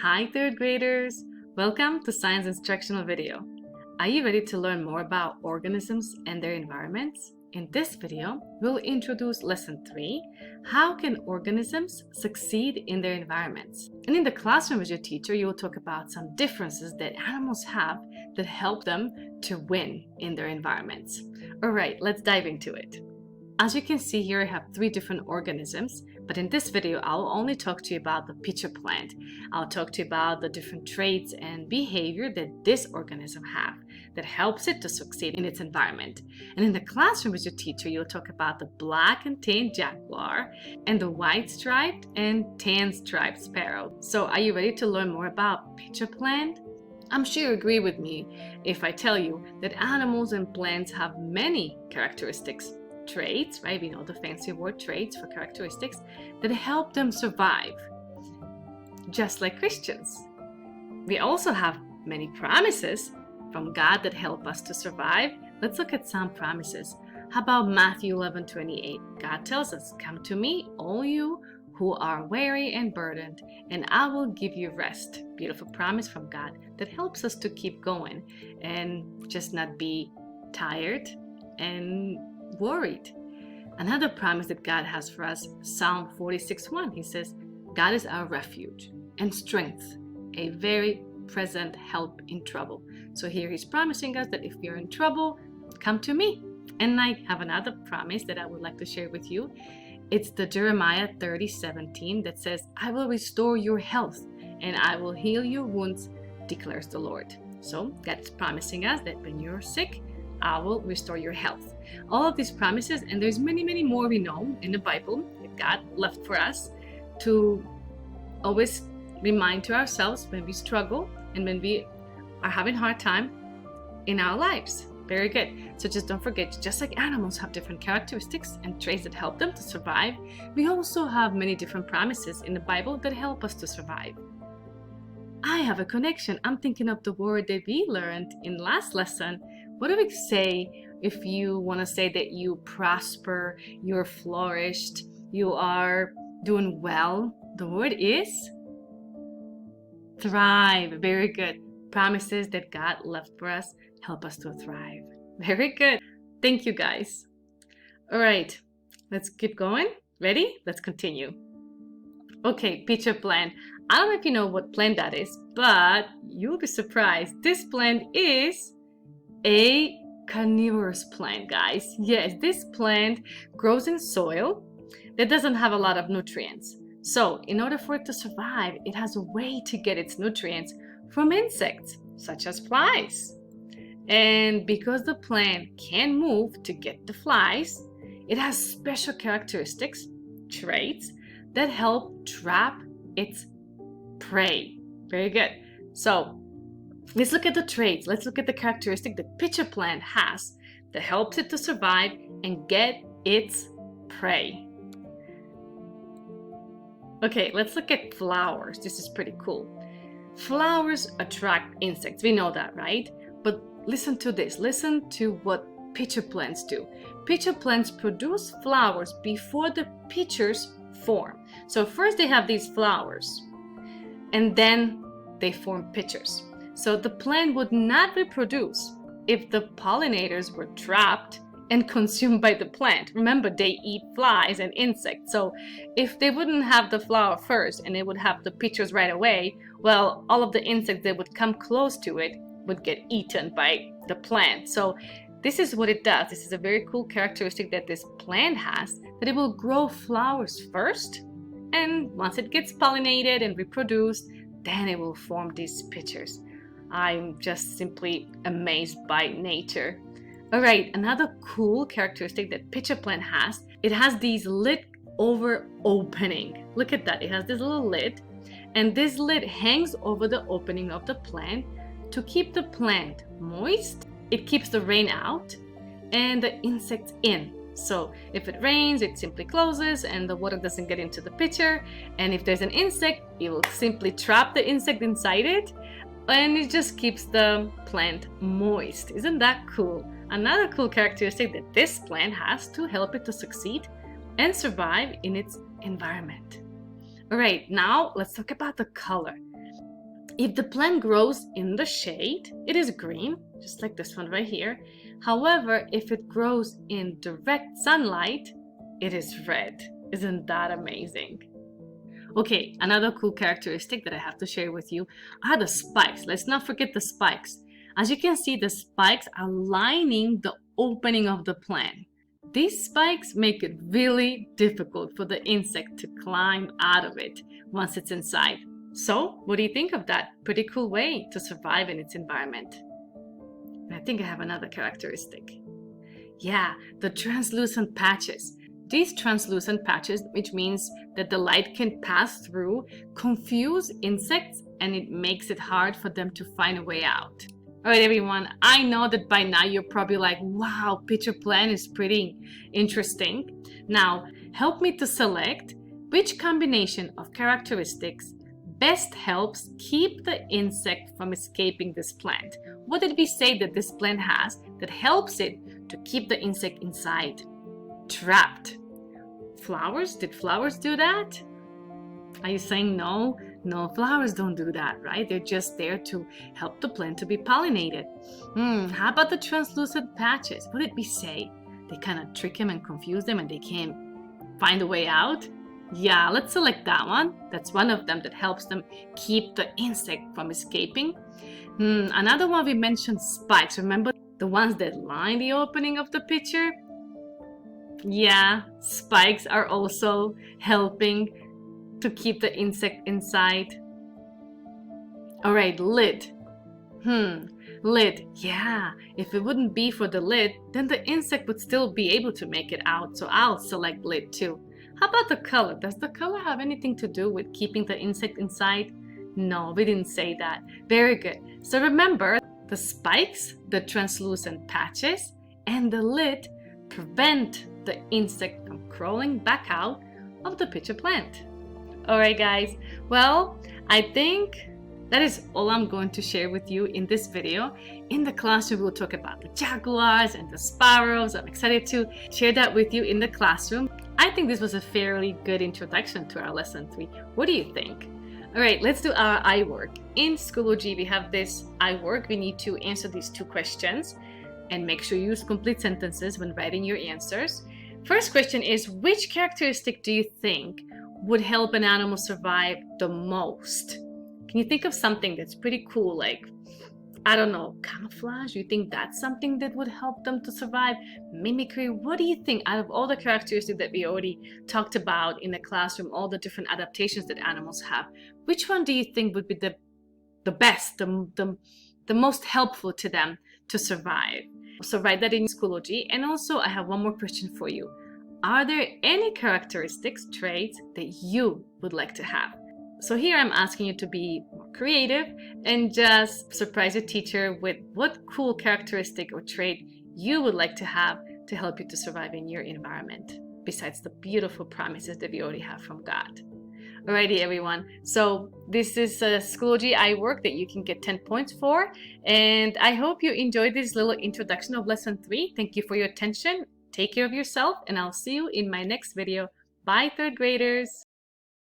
Hi third graders! Welcome to Science Instructional Video. Are you ready to learn more about organisms and their environments? In this video, we'll introduce Lesson 3, How can organisms succeed in their environments? And in the classroom with your teacher, you will talk about some differences that animals have that help them to win in their environments. Alright, let's dive into it. As you can see here, I have 3 different organisms, but in this video, I'll only talk to you about the pitcher plant. I'll talk to you about the different traits and behavior that this organism have that helps it to succeed in its environment. And in the classroom with your teacher, you'll talk about the black and tan jaguar and the white striped and tan striped sparrow. So are you ready to learn more about pitcher plant? I'm sure you agree with me if I tell you that animals and plants have many characteristics. Traits, right? We know the fancy word traits for characteristics that help them survive, just like Christians. We also have many promises from God that help us to survive. Let's look at some promises. How about Matthew 11:28? God tells us, "Come to me, all you who are weary and burdened, and I will give you rest." Beautiful promise from God that helps us to keep going and just not be tired and worried. Another promise that God has for us, Psalm 46:1, he says, "God is our refuge and strength, a very present help in trouble." So here he's promising us that if we are in trouble, come to me. And I have another promise that I would like to share with you. It's the Jeremiah 30:17 that says, "I will restore your health and I will heal your wounds, declares the Lord." So God's promising us that when you're sick, I will restore your health. All of these promises, and there's many more we know in the Bible that God left for us to always remind to ourselves when we struggle and when we are having a hard time in our lives. Very good. So just don't forget, just like animals have different characteristics and traits that help them to survive, we also have many different promises in the Bible that help us to survive. I have a connection. I'm thinking of the word that we learned in last lesson. What do we say if you want to say that you prosper, you're flourished, you are doing well? The word is thrive. Very good. Promises that God left for us help us to thrive. Very good. Thank you, guys. All right, let's keep going. Ready? Let's continue. Okay, pitcher plant. I don't know if you know what plant that is, but you'll be surprised. This plant is a carnivorous plant, guys. Yes, this plant grows in soil that doesn't have a lot of nutrients. So in order for it to survive, it has a way to get its nutrients from insects, such as flies. And because the plant can move to get the flies, it has special characteristics, traits, that help trap its prey. Very good. So let's look at the traits. Let's look at the characteristic that pitcher plant has that helps it to survive and get its prey. Okay, let's look at flowers. This is pretty cool. Flowers attract insects. We know that, right? But listen to this. Listen to what pitcher plants do. Pitcher plants produce flowers before the pitchers form. So first they have these flowers, and then they form pitchers. So the plant would not reproduce if the pollinators were trapped and consumed by the plant. Remember, they eat flies and insects. So if they wouldn't have the flower first and they would have the pitchers right away, well, all of the insects that would come close to it would get eaten by the plant. So this is what it does. This is a very cool characteristic that this plant has, that it will grow flowers first, and once it gets pollinated and reproduced, then it will form these pitchers. I'm just simply amazed by nature. All right, another cool characteristic that pitcher plant has, it has these lid over opening. Look at that, it has this little lid, and this lid hangs over the opening of the plant to keep the plant moist. It keeps the rain out and the insects in. So if it rains, it simply closes and the water doesn't get into the pitcher. And if there's an insect, it will simply trap the insect inside it, and it just keeps the plant moist. Isn't that cool? Another cool characteristic that this plant has to help it to succeed and survive in its environment. All right, now let's talk about the color. If the plant grows in the shade, it is green, just like this one right here. However, if it grows in direct sunlight, it is red. Isn't that amazing? Okay, another cool characteristic that I have to share with you are the spikes. Let's not forget the spikes. As you can see, the spikes are lining the opening of the plant. These spikes make it really difficult for the insect to climb out of it once it's inside. So, what do you think of that? Pretty cool way to survive in its environment. I think I have another characteristic. Yeah, the translucent patches. These translucent patches, which means that the light can pass through, confuse insects, and it makes it hard for them to find a way out. All right, everyone, I know that by now you're probably like, wow, pitcher plant is pretty interesting. Now, help me to select which combination of characteristics best helps keep the insect from escaping this plant. What did we say that this plant has that helps it to keep the insect inside? Trapped. Flowers? Did flowers do that? Are you saying no? No, flowers don't do that, right? They're just there to help the plant to be pollinated. How about the translucent patches? What did we say? They kind of trick them and confuse them and they can't find a way out? Yeah, let's select that one. That's one of them that helps them keep the insect from escaping. Another one we mentioned, spikes. Remember the ones that line the opening of the pitcher? Yeah, spikes are also helping to keep the insect inside. All right, lid. Lid. Yeah, if it wouldn't be for the lid, then the insect would still be able to make it out. So I'll select lid too. How about the color? Does the color have anything to do with keeping the insect inside? No, we didn't say that. Very good. So remember, the spikes, the translucent patches, and the lid prevent the insect from crawling back out of the pitcher plant. All right, guys. Well, I think that is all I'm going to share with you in this video. In the classroom, we'll talk about the jaguars and the sparrows. I'm excited to share that with you in the classroom. I think this was a fairly good introduction to our lesson 3. What do you think? All right, let's do our I work. In Schoology, we have this I work. We need to answer these 2 questions and make sure you use complete sentences when writing your answers. First question is, which characteristic do you think would help an animal survive the most? Can you think of something that's pretty cool, like, I don't know, camouflage? You think that's something that would help them to survive? Mimicry? What do you think out of all the characteristics that we already talked about in the classroom, all the different adaptations that animals have? Which one do you think would be the best, the most helpful to them to survive? So write that in Schoology. And also, I have one more question for you. Are there any characteristics, traits that you would like to have? So here I'm asking you to be more creative and just surprise your teacher with what cool characteristic or trait you would like to have to help you to survive in your environment, besides the beautiful promises that we already have from God. Alrighty, everyone. So this is a Schoology I work that you can get 10 points for. And I hope you enjoyed this little introduction of lesson 3. Thank you for your attention. Take care of yourself, and I'll see you in my next video. Bye, 3rd graders.